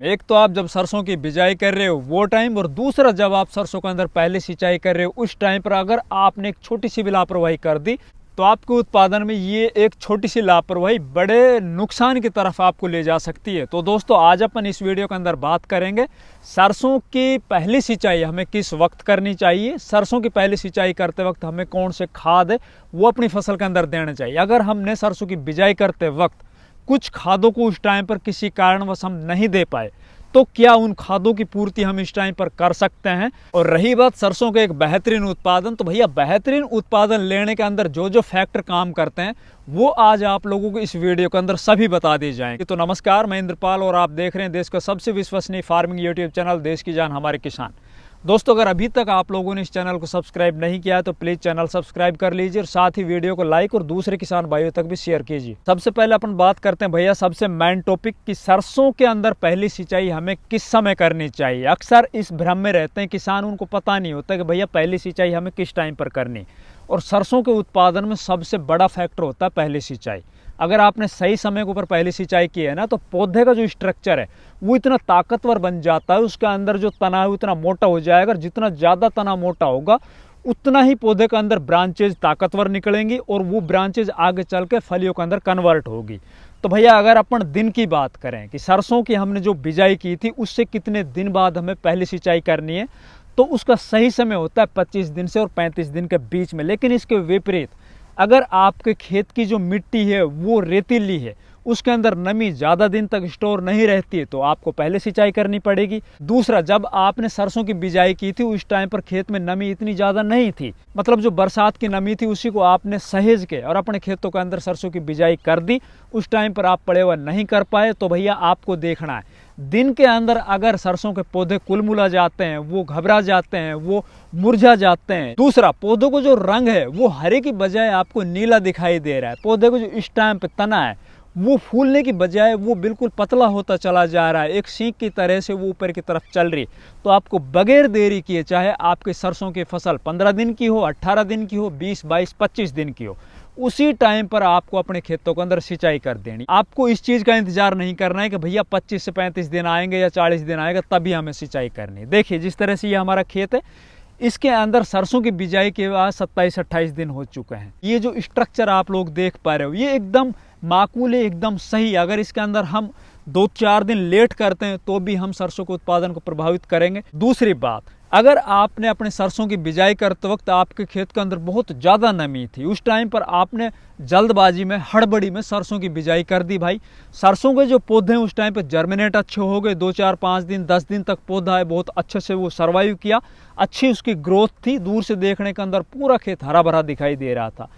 एक तो आप जब सरसों की बिजाई कर रहे हो वो टाइम, और दूसरा जब आप सरसों के अंदर पहले सिंचाई कर रहे हो उस टाइम पर अगर आपने एक छोटी सी भी लापरवाही कर दी तो आपके उत्पादन में ये एक छोटी सी लापरवाही बड़े नुकसान की तरफ आपको ले जा सकती है। तो दोस्तों आज अपन इस वीडियो के अंदर बात करेंगे सरसों की पहली सिंचाई हमें किस वक्त करनी चाहिए, सरसों की पहली सिंचाई करते वक्त हमें कौन से खाद है वो अपनी फसल के अंदर देना चाहिए। अगर हमने सरसों की बिजाई करते वक्त कुछ खादों को उस टाइम पर किसी कारणवश हम नहीं दे पाए तो क्या उन खादों की पूर्ति हम इस टाइम पर कर सकते हैं। और रही बात सरसों के एक बेहतरीन उत्पादन, तो भैया बेहतरीन उत्पादन लेने के अंदर जो जो फैक्टर काम करते हैं वो आज आप लोगों को इस वीडियो के अंदर सभी बता दिए जाएंगे। तो नमस्कार, मैं इंद्रपाल और आप देख रहे हैं देश का सबसे विश्वसनीय फार्मिंग यूट्यूब चैनल देश की जान हमारे किसान। दोस्तों अगर अभी तक आप लोगों ने इस चैनल को सब्सक्राइब नहीं किया है तो प्लीज चैनल सब्सक्राइब कर लीजिए और साथ ही वीडियो को लाइक और दूसरे किसान भाइयों तक भी शेयर कीजिए। सबसे पहले अपन बात करते हैं भैया सबसे मेन टॉपिक कि सरसों के अंदर पहली सिंचाई हमें किस समय करनी चाहिए। अक्सर इस भ्रम में रहते हैं किसान, उनको पता नहीं होता कि भैया पहली सिंचाई हमें किस टाइम पर करनी। और सरसों के उत्पादन में सबसे बड़ा फैक्टर होता है पहली सिंचाई। अगर आपने सही समय के ऊपर पहली सिंचाई की है ना तो पौधे का जो स्ट्रक्चर है वो इतना ताकतवर बन जाता है, उसके अंदर जो तना है वो इतना मोटा हो जाएगा। जितना ज़्यादा तना मोटा होगा उतना ही पौधे के अंदर ब्रांचेज ताकतवर निकलेंगी और वो ब्रांचेज आगे चल के फलियों के अंदर कन्वर्ट होगी। तो भैया अगर अपन दिन की बात करें कि सरसों की हमने जो बिजाई की थी उससे कितने दिन बाद हमें पहली सिंचाई करनी है, तो उसका सही समय होता है 25 दिन से और 35 दिन के बीच में। लेकिन इसके विपरीत अगर आपके खेत की जो मिट्टी है वो रेतीली है, उसके अंदर नमी ज़्यादा दिन तक स्टोर नहीं रहती है, तो आपको पहले सिंचाई करनी पड़ेगी। दूसरा, जब आपने सरसों की बिजाई की थी उस टाइम पर खेत में नमी इतनी ज़्यादा नहीं थी, मतलब जो बरसात की नमी थी उसी को आपने सहेज के और अपने खेतों के अंदर सरसों की बिजाई कर दी। उस टाइम पर आप पड़ेवा नहीं कर पाए तो भैया आपको देखना है दिन के अंदर अगर सरसों के पौधे कुलमुला जाते हैं, वो घबरा जाते हैं, वो मुरझा जाते हैं। दूसरा, पौधों को जो रंग है वो हरे की बजाय आपको नीला दिखाई दे रहा है। पौधे को जो इस टाइम पे तना है वो फूलने की बजाय वो बिल्कुल पतला होता चला जा रहा है, एक सींग की तरह से वो ऊपर की तरफ चल रही। तो आपको बगैर देरी किए, चाहे आपकी सरसों की फसल 15 दिन की हो, 18 दिन की हो, 20, 22, 25 दिन की हो, उसी टाइम पर आपको अपने खेतों के अंदर सिंचाई कर देनी। आपको इस चीज़ का इंतजार नहीं करना है कि भैया 25 से 35 दिन आएंगे या 40 दिन आएगा तभी हमें सिंचाई करनी। देखिए जिस तरह से ये हमारा खेत है, इसके अंदर सरसों की बिजाई के बाद 27-28 दिन हो चुके हैं। ये जो स्ट्रक्चर आप लोग देख पा रहे हो ये एकदम माकूल है, एकदम सही। अगर इसके अंदर हम 2-4 दिन लेट करते हैं तो भी हम सरसों के उत्पादन को प्रभावित करेंगे। दूसरी बात, अगर आपने अपने सरसों की बिजाई करते वक्त आपके खेत के अंदर बहुत ज़्यादा नमी थी, उस टाइम पर आपने जल्दबाजी में हड़बड़ी में सरसों की बिजाई कर दी, भाई सरसों के जो पौधे हैं उस टाइम पर जर्मिनेट अच्छे हो गए। 2-4-5 दिन 10 दिन तक पौधा है बहुत अच्छे से वो सर्वाइव किया, अच्छी उसकी ग्रोथ थी। दूर से देखने के अंदर पूरा खेत हरा भरा दिखाई दे रहा था।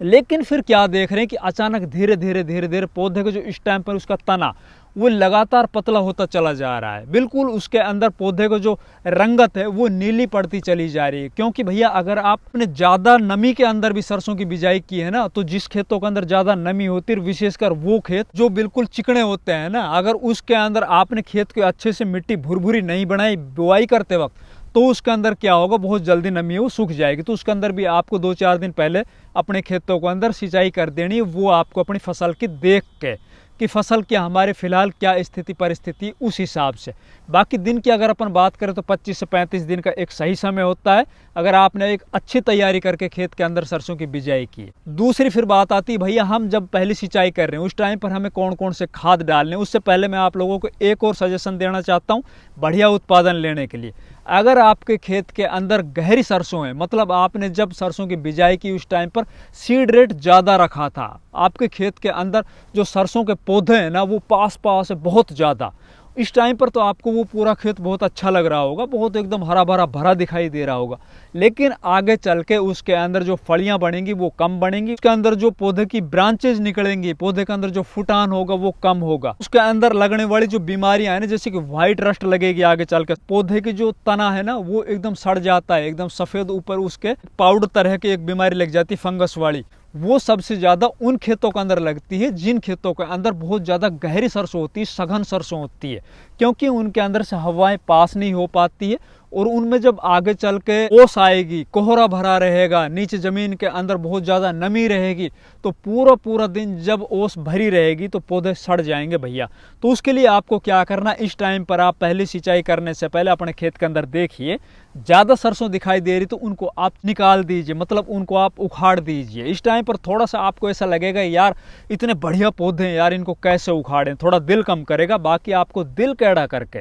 लेकिन फिर क्या देख रहे हैं कि अचानक धीरे धीरे पौधे को जो इस टाइम पर उसका तना वो लगातार पतला होता चला जा रहा है। बिल्कुल उसके अंदर पौधे को जो रंगत है वो नीली पड़ती चली जा रही है। क्योंकि भैया अगर आपने ज़्यादा नमी के अंदर भी सरसों की बिजाई की है ना, तो जिस खेतों के अंदर ज़्यादा नमी होती है, विशेषकर वो खेत जो बिल्कुल चिकने होते हैं ना, अगर उसके अंदर आपने खेत को अच्छे से मिट्टी भुरभुरी नहीं बनाई बुआई करते वक्त, तो उसके अंदर क्या होगा, बहुत जल्दी नमी है वो सूख जाएगी। तो उसके अंदर भी आपको 2-4 दिन पहले अपने खेतों के अंदर सिंचाई कर देनी है। वो आपको अपनी फसल की देख के कि फसल क्या हमारे फिलहाल क्या स्थिति परिस्थिति उस हिसाब से। बाकी दिन की अगर अपन बात करें तो 25 से 35 दिन का एक सही समय होता है अगर आपने एक अच्छी तैयारी करके खेत के अंदर सरसों की बिजाई की। दूसरी फिर बात आती है भैया हम जब पहली सिंचाई कर रहे हैं उस टाइम पर हमें कौन कौन से खाद डालने। उससे पहले मैं आप लोगों को एक और सजेशन देना चाहता हूँ बढ़िया उत्पादन लेने के लिए। अगर आपके खेत के अंदर गहरी सरसों है, मतलब आपने जब सरसों की बिजाई की उस टाइम पर सीड रेट ज़्यादा रखा था, आपके खेत के अंदर जो सरसों के पौधे हैं ना वो पास पास है बहुत ज़्यादा, इस टाइम पर तो आपको वो पूरा खेत बहुत अच्छा लग रहा होगा, बहुत एकदम हरा भरा भरा दिखाई दे रहा होगा। लेकिन आगे चल के उसके अंदर जो फलियां बनेंगी वो कम बनेंगी, उसके अंदर जो पौधे की ब्रांचेज निकलेंगी, पौधे के अंदर जो फुटान होगा वो कम होगा, उसके अंदर लगने वाली जो बीमारियां है ना, जैसे कि व्हाइट रस्ट लगेगी आगे चल के, पौधे की जो तना है ना वो एकदम सड़ जाता है, एकदम सफेद ऊपर उसके पाउडर तरह की एक बीमारी लग जाती है फंगस वाली। वो सबसे ज़्यादा उन खेतों के अंदर लगती है जिन खेतों के अंदर बहुत ज़्यादा गहरी सरसों होती है, सघन सरसों होती है, क्योंकि उनके अंदर से हवाएं पास नहीं हो पाती है और उनमें जब आगे चल के ओस आएगी, कोहरा भरा रहेगा, नीचे जमीन के अंदर बहुत ज़्यादा नमी रहेगी, तो पूरा पूरा दिन जब ओस भरी रहेगी तो पौधे सड़ जाएंगे भैया। तो उसके लिए आपको क्या करना, इस टाइम पर आप पहली सिंचाई करने से पहले अपने खेत के अंदर देखिए, ज़्यादा सरसों दिखाई दे रही तो उनको आप निकाल दीजिए, मतलब उनको आप उखाड़ दीजिए। इस टाइम पर थोड़ा सा आपको ऐसा लगेगा यार इतने बढ़िया पौधे हैं यार, इनको कैसे उखाड़ें, थोड़ा दिल कम करेगा। बाकी आपको दिल कैड़ा करके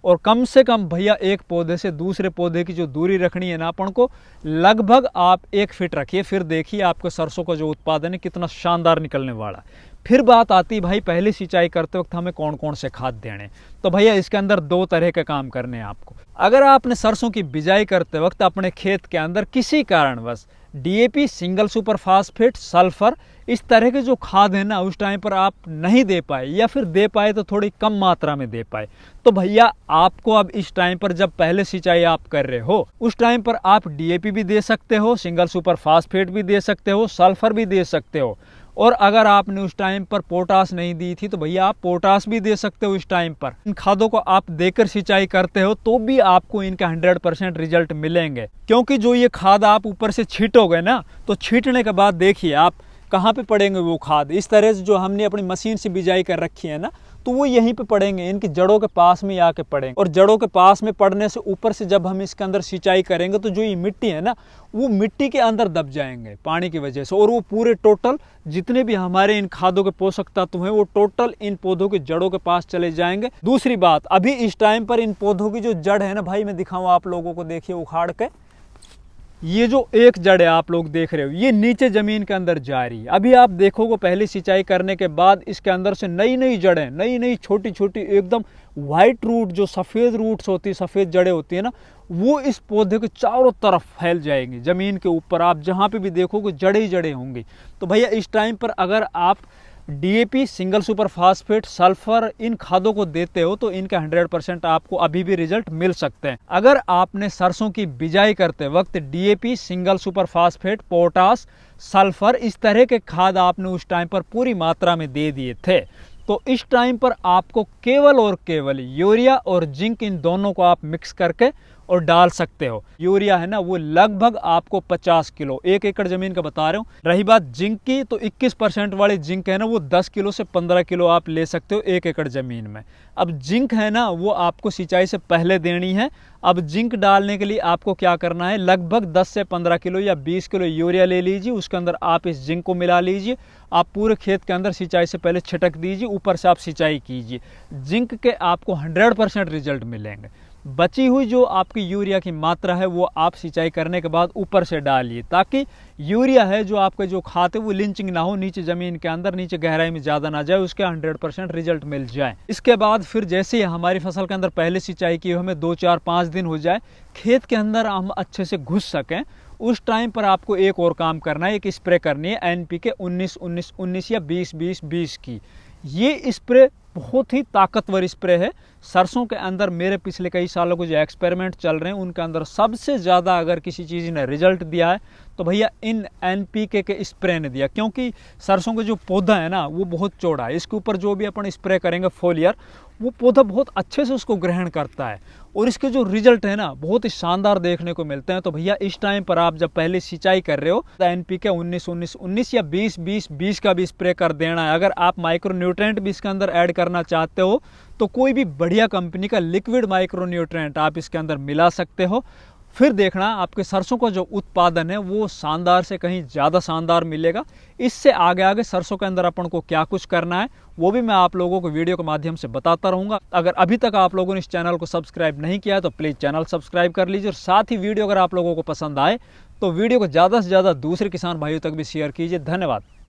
और कम से कम भैया एक पौधे से दूसरे पौधे की जो दूरी रखनी है ना अपन को, लगभग आप 1 फीट रखिए। फिर देखिए आपके सरसों का जो उत्पादन है कितना शानदार निकलने वाला है। फिर बात आती है भाई पहली सिंचाई करते वक्त हमें कौन कौन से खाद देने। तो भैया इसके अंदर 2 तरह के काम करने हैं आपको। अगर आपने सरसों की बिजाई करते वक्त अपने खेत के अंदर किसी कारणवश DAP, single super phosphate, sulphur, इस तरह के जो खाद है ना उस टाइम पर आप नहीं दे पाए या फिर दे पाए तो थोड़ी कम मात्रा में दे पाए, तो भैया आपको अब इस टाइम पर जब पहले सिंचाई आप कर रहे हो उस टाइम पर आप DAP भी दे सकते हो, सिंगल सुपर फास्फेट भी दे सकते हो, सल्फर भी दे सकते हो। और अगर आपने उस टाइम पर पोटास नहीं दी थी तो भैया आप पोटास भी दे सकते हो। इस टाइम पर इन खादों को आप देकर सिंचाई करते हो तो भी आपको इनका 100% रिजल्ट मिलेंगे, क्योंकि जो ये खाद आप ऊपर से छींटोगे ना, तो छींटने के बाद देखिए आप कहाँ पे पड़ेंगे वो खाद। इस तरह से जो हमने अपनी मशीन से बिजाई कर रखी है ना, तो वो यहीं पे पड़ेंगे, इनकी जड़ों के पास में आके पड़ेंगे। और जड़ों के पास में पड़ने से ऊपर से जब हम इसके अंदर सिंचाई करेंगे तो जो ये मिट्टी है ना, वो मिट्टी के अंदर दब जाएंगे पानी की वजह से, और वो पूरे टोटल जितने भी हमारे इन खादों के पोषक तत्व हैं वो टोटल इन पौधों की जड़ों के पास चले जाएंगे। दूसरी बात, अभी इस टाइम पर इन पौधों की जो जड़ है ना भाई, मैं दिखाऊं आप लोगों को, देखिए उखाड़ के, ये जो एक जड़ है आप लोग देख रहे हो, ये नीचे जमीन के अंदर जा रही है। अभी आप देखोगे पहली सिंचाई करने के बाद इसके अंदर से नई नई जड़ें, नई नई छोटी छोटी एकदम वाइट रूट, जो सफ़ेद रूट्स होती है, सफ़ेद जड़ें होती है ना, वो इस पौधे के चारों तरफ फैल जाएंगी। ज़मीन के ऊपर आप जहाँ पे भी देखोगे जड़े ही जड़े होंगी। तो भैया इस टाइम पर अगर आप DAP, single super phosphate, sulphur, इन खादों को देते हो तो इनका 100% आपको अभी भी रिजल्ट मिल सकते हैं। अगर आपने सरसों की बिजाई करते वक्त DAP, single super phosphate, potash, sulphur, इस तरह के खाद आपने उस टाइम पर पूरी मात्रा में दे दिए थे, तो इस टाइम पर आपको केवल और केवल यूरिया और जिंक, इन दोनों को आप मिक्स करके और डाल सकते हो। यूरिया है ना वो लगभग आपको 50 किलो 1 एकड़ जमीन का बता रहा हूँ। रही बात जिंक की, तो 21% वाली जिंक है ना, वो 10 किलो से 15 किलो आप ले सकते हो 1 एकड़ जमीन में। अब जिंक है ना वो आपको सिंचाई से पहले देनी है। अब जिंक डालने के लिए आपको क्या करना है, लगभग 10 से 15 किलो या 20 किलो यूरिया ले लीजिए, उसके अंदर आप इस जिंक को मिला लीजिए, आप पूरे खेत के अंदर सिंचाई से पहले छिटक दीजिए, ऊपर से आप सिंचाई कीजिए। जिंक के आपको 100% रिजल्ट मिलेंगे। बची हुई जो आपकी यूरिया की मात्रा है वो आप सिंचाई करने के बाद ऊपर से डालिए, ताकि यूरिया है जो आपका जो खाद है वो लिंचिंग ना हो, नीचे ज़मीन के अंदर, नीचे गहराई में ज़्यादा ना जाए, उसके 100% रिजल्ट मिल जाए। इसके बाद फिर जैसे ही हमारी फसल के अंदर पहले सिंचाई की हमें 2, 4, 5 दिन हो जाए, खेत के अंदर हम अच्छे से घुस सकें, उस टाइम पर आपको एक और काम करना है, एक स्प्रे करनी है NPK 19-19-19 या 20-20-20 की। ये स्प्रे बहुत ही ताकतवर स्प्रे है। सरसों के अंदर मेरे पिछले कई सालों के जो एक्सपेरिमेंट चल रहे हैं उनके अंदर सबसे ज़्यादा अगर किसी चीज़ ने रिजल्ट दिया है तो भैया इन NPK के स्प्रे ने दिया, क्योंकि सरसों का जो पौधा है ना वो बहुत चौड़ा है, इसके ऊपर जो भी अपन स्प्रे करेंगे फोलियर, वो पौधा बहुत अच्छे से उसको ग्रहण करता है और इसके जो रिजल्ट है ना बहुत ही शानदार देखने को मिलते हैं। तो भैया इस टाइम पर आप जब पहले सिंचाई कर रहे हो तो NPK 19-19-19 या 20-20-20 का भी स्प्रे कर देना है। अगर आप माइक्रो न्यूट्रेंट भी इसके अंदर ऐड करना चाहते हो तो कोई भी बढ़िया कंपनी का लिक्विड माइक्रो न्यूट्रेंट आप इसके अंदर मिला सकते हो। फिर देखना आपके सरसों का जो उत्पादन है वो शानदार से कहीं ज़्यादा शानदार मिलेगा। इससे आगे आगे सरसों के अंदर अपन को क्या कुछ करना है वो भी मैं आप लोगों को वीडियो के माध्यम से बताता रहूँगा। अगर अभी तक आप लोगों ने इस चैनल को सब्सक्राइब नहीं किया है तो प्लीज़ चैनल सब्सक्राइब कर लीजिए, और साथ ही वीडियो अगर आप लोगों को पसंद आए तो वीडियो को ज़्यादा से ज़्यादा दूसरे किसान भाइयों तक भी शेयर कीजिए। धन्यवाद।